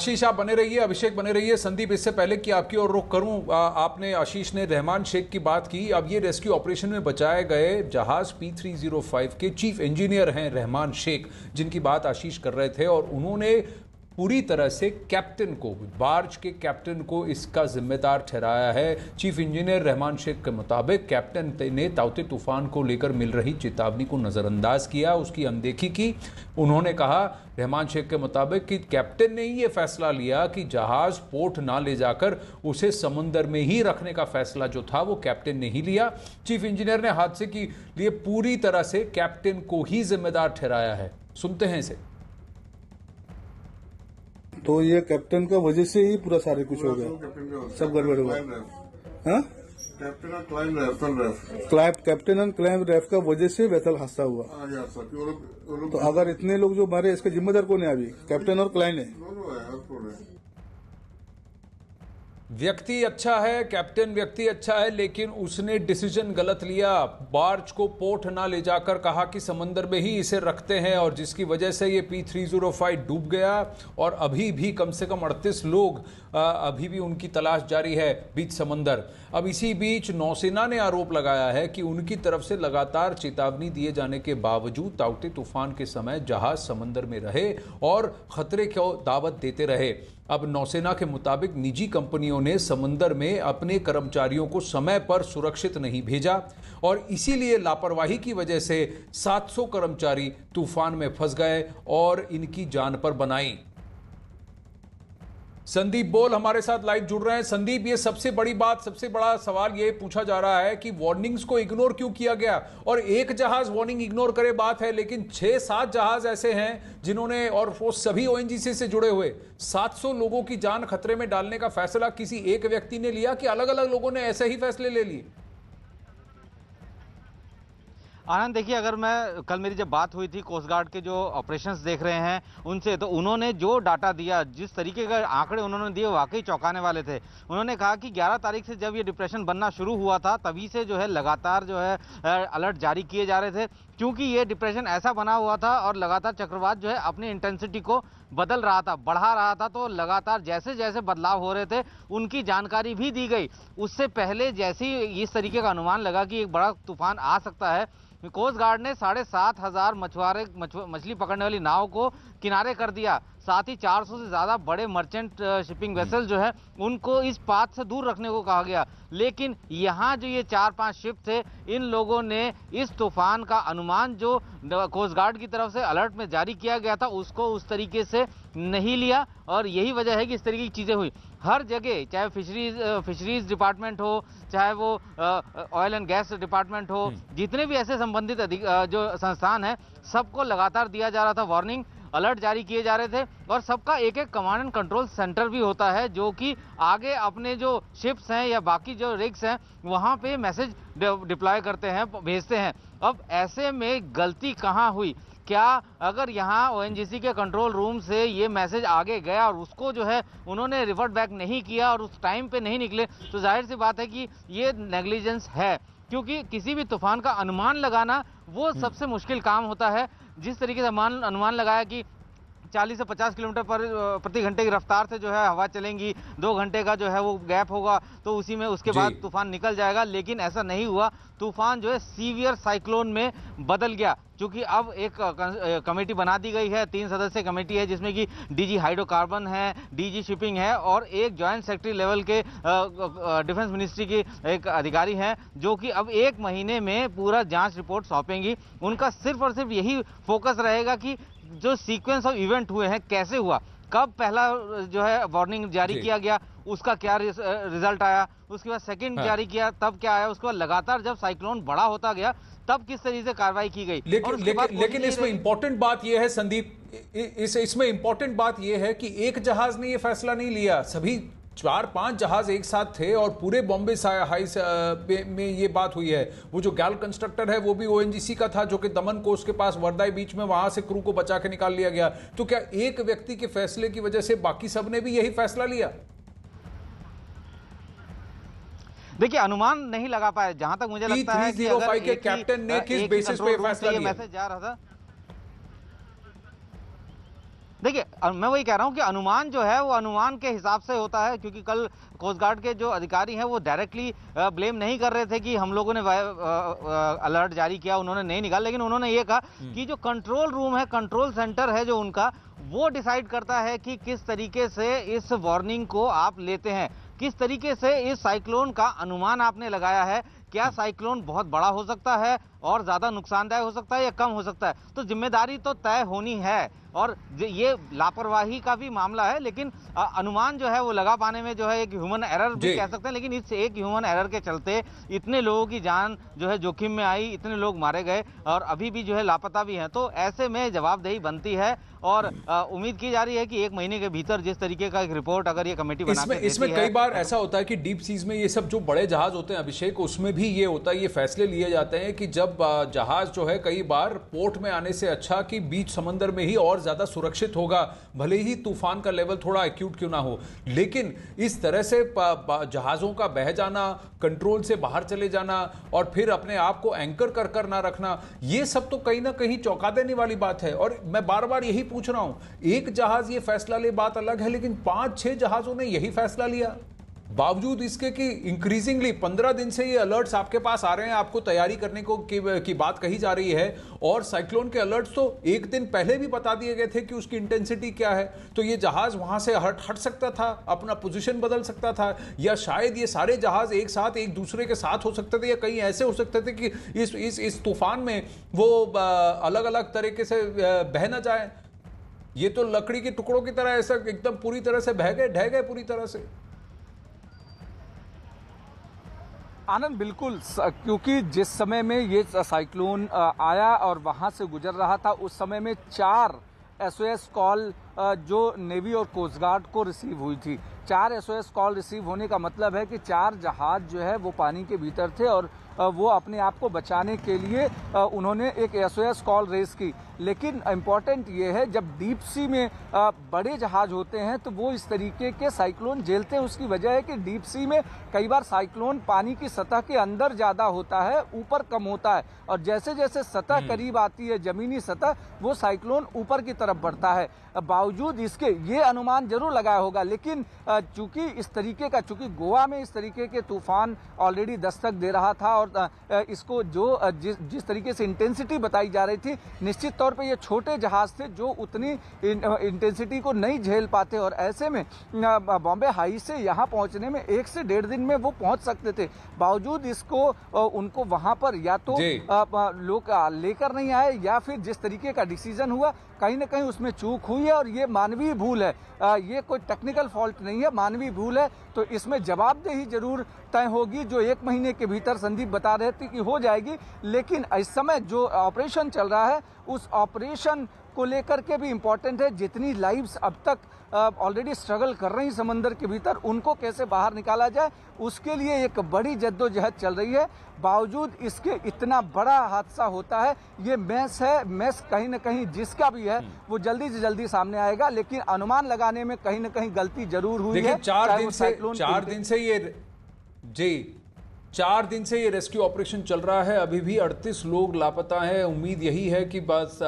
आशीष आप बने रहिए, अभिषेक बने रहिए। संदीप, इससे पहले कि आपकी ओर रुख करूं, आपने आशीष ने रहमान शेख की बात की। अब ये रेस्क्यू ऑपरेशन में बचाए गए जहाज P305 के चीफ इंजीनियर हैं रहमान शेख, जिनकी बात आशीष कर रहे थे, और उन्होंने पूरी तरह से कैप्टन को, बार्ज के कैप्टन को इसका जिम्मेदार ठहराया है। चीफ इंजीनियर रहमान शेख के मुताबिक कैप्टन ने ताउते तूफान को लेकर मिल रही चेतावनी को नजरअंदाज किया, उसकी अनदेखी की। उन्होंने कहा रहमान शेख के मुताबिक कि कैप्टन ने ही यह फैसला लिया कि जहाज पोर्ट ना ले जाकर उसे समुद्र में ही रखने का फैसला जो था वो कैप्टन ने ही लिया। चीफ इंजीनियर ने हादसे के लिए पूरी तरह से कैप्टन को ही जिम्मेदार ठहराया है। सुनते हैं इसे। तो ये कैप्टन का वजह से ही पूरा सारे कुछ हो गया, सब गड़बड़ हुआ। हाँ, कैप्टन और क्लाइम रेफ का वजह से वेसल हादसा हुआ। तो अगर इतने लोग जो मारे, इसका जिम्मेदार कौन है? अभी कैप्टन और क्लाइन है। व्यक्ति अच्छा है, कैप्टन व्यक्ति अच्छा है, लेकिन उसने डिसीजन गलत लिया। बार्ज को पोर्ट ना ले जाकर कहा कि समंदर में ही इसे रखते हैं, और जिसकी वजह से ये P305 डूब गया। और अभी भी कम से कम 38 लोग अभी भी उनकी तलाश जारी है बीच समंदर। अब इसी बीच नौसेना ने आरोप लगाया है कि उनकी तरफ से लगातार चेतावनी दिए जाने के बावजूद ताउते तूफान के समय जहाज समंदर में रहे और खतरे को दावत देते रहे। अब नौसेना के मुताबिक निजी कंपनियों ने समंदर में अपने कर्मचारियों को समय पर सुरक्षित नहीं भेजा, और इसीलिए लापरवाही की वजह से 700 कर्मचारी तूफान में फंस गए और इनकी जान पर बनाई। संदीप बोल हमारे साथ लाइव जुड़ रहे हैं। संदीप, ये सबसे बड़ी बात, सबसे बड़ा सवाल ये पूछा जा रहा है कि वार्निंग्स को इग्नोर क्यों किया गया? और एक जहाज वार्निंग इग्नोर करे बात है, लेकिन 6-7 जहाज ऐसे हैं जिन्होंने, और वो सभी ONGC से जुड़े हुए 700 लोगों की जान खतरे में डालने का फैसला किसी एक व्यक्ति ने लिया कि अलग अलग लोगों ने ऐसे ही फैसले ले लिए? आनंद, देखिए, अगर मैं कल मेरी जब बात हुई थी कोस्ट गार्ड के जो ऑपरेशंस देख रहे हैं उनसे, तो उन्होंने जो डाटा दिया, जिस तरीके का आंकड़े उन्होंने दिए, वाकई चौंकाने वाले थे। उन्होंने कहा कि 11 तारीख से जब ये डिप्रेशन बनना शुरू हुआ था, तभी से जो है लगातार जो है अलर्ट जारी किए जा रहे थे, क्योंकि ये डिप्रेशन ऐसा बना हुआ था और लगातार चक्रवात जो है अपनी इंटेंसिटी को बदल रहा था, बढ़ा रहा था। तो लगातार जैसे जैसे बदलाव हो रहे थे उनकी जानकारी भी दी गई। उससे पहले जैसे ही इस तरीके का अनुमान लगा कि एक बड़ा तूफान आ सकता है, कोस्ट गार्ड ने 7,500 मछली पकड़ने वाली नाव को किनारे कर दिया। साथ ही 400 से ज़्यादा बड़े मर्चेंट शिपिंग वेसल जो है उनको इस पाथ से दूर रखने को कहा गया। लेकिन यहाँ जो ये 4-5 शिप थे, इन लोगों ने इस तूफान का अनुमान जो कोस्ट गार्ड की तरफ से अलर्ट में जारी किया गया था उसको उस तरीके से नहीं लिया, और यही वजह है कि इस तरीके की चीज़ें हुई। हर जगह, चाहे फिशरीज डिपार्टमेंट हो, चाहे वो ऑयल एंड गैस डिपार्टमेंट हो, जितने भी ऐसे संबंधित जो संस्थान है, सबको लगातार दिया जा रहा था वार्निंग, अलर्ट जारी किए जा रहे थे। और सबका एक एक कमांड एंड कंट्रोल सेंटर भी होता है जो कि आगे अपने जो शिप्स हैं या बाकी जो रिग्स हैं वहाँ पे मैसेज डिप्लॉय करते हैं, भेजते हैं। अब ऐसे में गलती कहाँ हुई? क्या अगर यहाँ ONGC के कंट्रोल रूम से ये मैसेज आगे गया और उसको जो है उन्होंने रिवर्ट बैक नहीं किया और उस टाइम पे नहीं निकले, तो जाहिर सी बात है कि ये नेग्लिजेंस है। क्योंकि किसी भी तूफान का अनुमान लगाना वो सबसे मुश्किल काम होता है। जिस तरीके से अनुमान लगाया कि 40 से 50 किलोमीटर प्रति घंटे की रफ्तार से जो है हवा चलेंगी, 2 घंटे का जो है वो गैप होगा, तो उसी में उसके बाद तूफान निकल जाएगा। लेकिन ऐसा नहीं हुआ। तूफान जो है सीवियर साइक्लोन में बदल गया। चूंकि अब एक कमेटी बना दी गई है, 3 सदस्यीय कमेटी है, जिसमें कि DG हाइड्रोकार्बन है, DG शिपिंग है, और एक जॉइंट सेक्रेटरी लेवल के डिफेंस मिनिस्ट्री की एक अधिकारी हैं, जो कि अब 1 महीने में पूरा जांच रिपोर्ट सौंपेंगी। उनका सिर्फ और सिर्फ यही फोकस रहेगा कि जो सीक्वेंस ऑफ इवेंट हुए हैं, कैसे हुआ, कब पहला जो है वार्निंग जारी किया गया, उसका क्या रिजल्ट आया, उसके बाद सेकंड जारी किया तब क्या आया, उसके बाद लगातार जब साइक्लोन बड़ा होता गया तब किस तरीके से कार्रवाई की गई। लेकिन इसमें इंपॉर्टेंट बात यह है संदीप, इसमें इंपॉर्टेंट बात यह है कि एक जहाज ने यह फैसला नहीं लिया, सभी 4-5 जहाज एक साथ थे, और पूरे बॉम्बे हाई में ये बात हुई है। वो जो गैल कंस्ट्रक्टर है वो भी ONGC का था, जो कि दमन कोस्ट के पास वर्दाई बीच में, वहां से क्रू को बचा के निकाल लिया गया। तो क्या एक व्यक्ति के फैसले की वजह से बाकी सब ने भी यही फैसला लिया? देखिए, अनुमान नहीं लगा पाए। जहां तक मुझे लगता है कि अगर के कैप्टन ने किस बेसिस पे फैसला लिया, मैसेज जा रहा था, देखिए मैं वही कह रहा हूं कि अनुमान जो है वो अनुमान के हिसाब से होता है, क्योंकि कल कोस्ट गार्ड के जो अधिकारी हैं वो डायरेक्टली ब्लेम नहीं कर रहे थे कि हम लोगों ने अलर्ट जारी किया, उन्होंने नहीं निकाला, लेकिन उन्होंने ये कहा कि जो कंट्रोल रूम है, कंट्रोल सेंटर है जो उनका, वो डिसाइड करता है कि किस तरीके से इस वार्निंग को आप लेते हैं, किस तरीके से इस साइक्लोन का अनुमान आपने लगाया है। क्या साइक्लोन बहुत बड़ा हो सकता है और ज्यादा नुकसानदायक हो सकता है या कम हो सकता है, तो जिम्मेदारी तो तय होनी है और ये लापरवाही का भी मामला है। लेकिन अनुमान जो है वो लगा पाने में जो है एक ह्यूमन एरर भी कह सकते हैं, लेकिन इस एक ह्यूमन एरर के चलते इतने लोगों की जान जो है जोखिम में आई, इतने लोग मारे गए और अभी भी जो है लापता भी हैं। तो ऐसे में जवाबदेही बनती है और उम्मीद की जा रही है कि 1 महीने के भीतर जिस तरीके का एक रिपोर्ट अगर ये कमेटी बना के इसमें कई बार ऐसा होता है कि डीप सीज में ये सब जो बड़े जहाज होते हैं अभिषेक, उसमें भी ये होता है, ये फैसले लिए जाते हैं कि जब जहाज जो है कई बार पोर्ट में आने से अच्छा कि बीच समंदर में ही और ज्यादा सुरक्षित होगा, भले ही तूफान का लेवल थोड़ा एक्यूट क्यों ना हो। लेकिन इस तरह से जहाजों का बह जाना, कंट्रोल से बाहर चले जाना और फिर अपने आप को एंकर कर ना रखना, ये सब तो कहीं ना कहीं चौंका देने वाली बात है। और मैं बार बार यही पूछ रहा हूं, एक जहाज ये फैसला ले बात अलग है, लेकिन 5-6 जहाजों ने यही फैसला लिया, बावजूद इसके कि इंक्रीजिंगली 15 दिन से ये अलर्ट्स आपके पास आ रहे हैं, आपको तैयारी करने को की बात कही जा रही है। और साइक्लोन के अलर्ट्स तो एक दिन पहले भी बता दिए गए थे कि उसकी इंटेंसिटी क्या है, तो ये जहाज वहां से हट सकता था, अपना पोजीशन बदल सकता था, या शायद ये सारे जहाज एक साथ एक दूसरे के साथ हो सकते थे, या कहीं ऐसे हो सकते थे कि इस तूफान में वो अलग अलग तरीके से बह ना जाए। ये तो लकड़ी के टुकड़ों की तरह ऐसा एकदम पूरी तरह से बह गए, ढह गए पूरी तरह से। आनंद, बिल्कुल, क्योंकि जिस समय में ये साइक्लोन आया और वहां से गुजर रहा था, उस समय में 4 SOS कॉल जो नेवी और कोस्ट गार्ड को रिसीव हुई थी। 4 SOS कॉल रिसीव होने का मतलब है कि 4 जहाज जो है वो पानी के भीतर थे और वो अपने आप को बचाने के लिए उन्होंने एक SOS कॉल रेस की। लेकिन इम्पॉर्टेंट ये है, जब डीप सी में बड़े जहाज होते हैं तो वो इस तरीके के साइक्लोन झेलते हैं। उसकी वजह है कि डीप सी में कई बार साइक्लोन पानी की सतह के अंदर ज़्यादा होता है, ऊपर कम होता है, और जैसे जैसे सतह करीब आती है, जमीनी सतह, वो साइक्लोन ऊपर की तरफ बढ़ता है। बावजूद इसके ये अनुमान जरूर लगाया होगा, लेकिन चूंकि इस तरीके का, चूंकि गोवा में इस तरीके के तूफान ऑलरेडी दस्तक दे रहा था और इसको जो जिस तरीके से इंटेंसिटी बताई जा रही थी, निश्चित तौर पे ये छोटे जहाज थे जो उतनी इंटेंसिटी को नहीं झेल पाते, और ऐसे में बॉम्बे हाई से यहाँ पहुँचने में 1 से 1.5 दिन में वो पहुँच सकते थे। बावजूद इसको उनको वहाँ पर या तो लोग लेकर नहीं आए, या फिर जिस तरीके का डिसीजन हुआ कहीं ना कहीं उसमें चूक हुई है, और ये मानवीय भूल है। ये कोई टेक्निकल फॉल्ट नहीं है, मानवीय भूल है। तो इसमें जवाबदेही जरूर तय होगी, जो 1 महीने के भीतर संदीप बता रहे थे कि हो जाएगी। लेकिन इस समय जो ऑपरेशन चल रहा है, उस ऑपरेशन को लेकर के भी इम्पोर्टेंट है। जितनी लाइव्स अब तक ऑलरेडी स्ट्रगल कर रही हैं के भीतर, उनको कैसे बाहर निकाला जाए, उसके लिए एक बड़ी जद्दोजहद चल रही है। बावजूद इसके इतना बड़ा हादसा होता है, ये मैस कहीं ना कहीं जिसका भी है वो जल्दी से जल्दी सामने आएगा। लेकिन अनुमान लगाने में कहीं ना कहीं गलती जरूर हुई है। 4 दिन से ये रेस्क्यू ऑपरेशन चल रहा है, अभी भी 38 लोग लापता हैं। उम्मीद यही है कि बस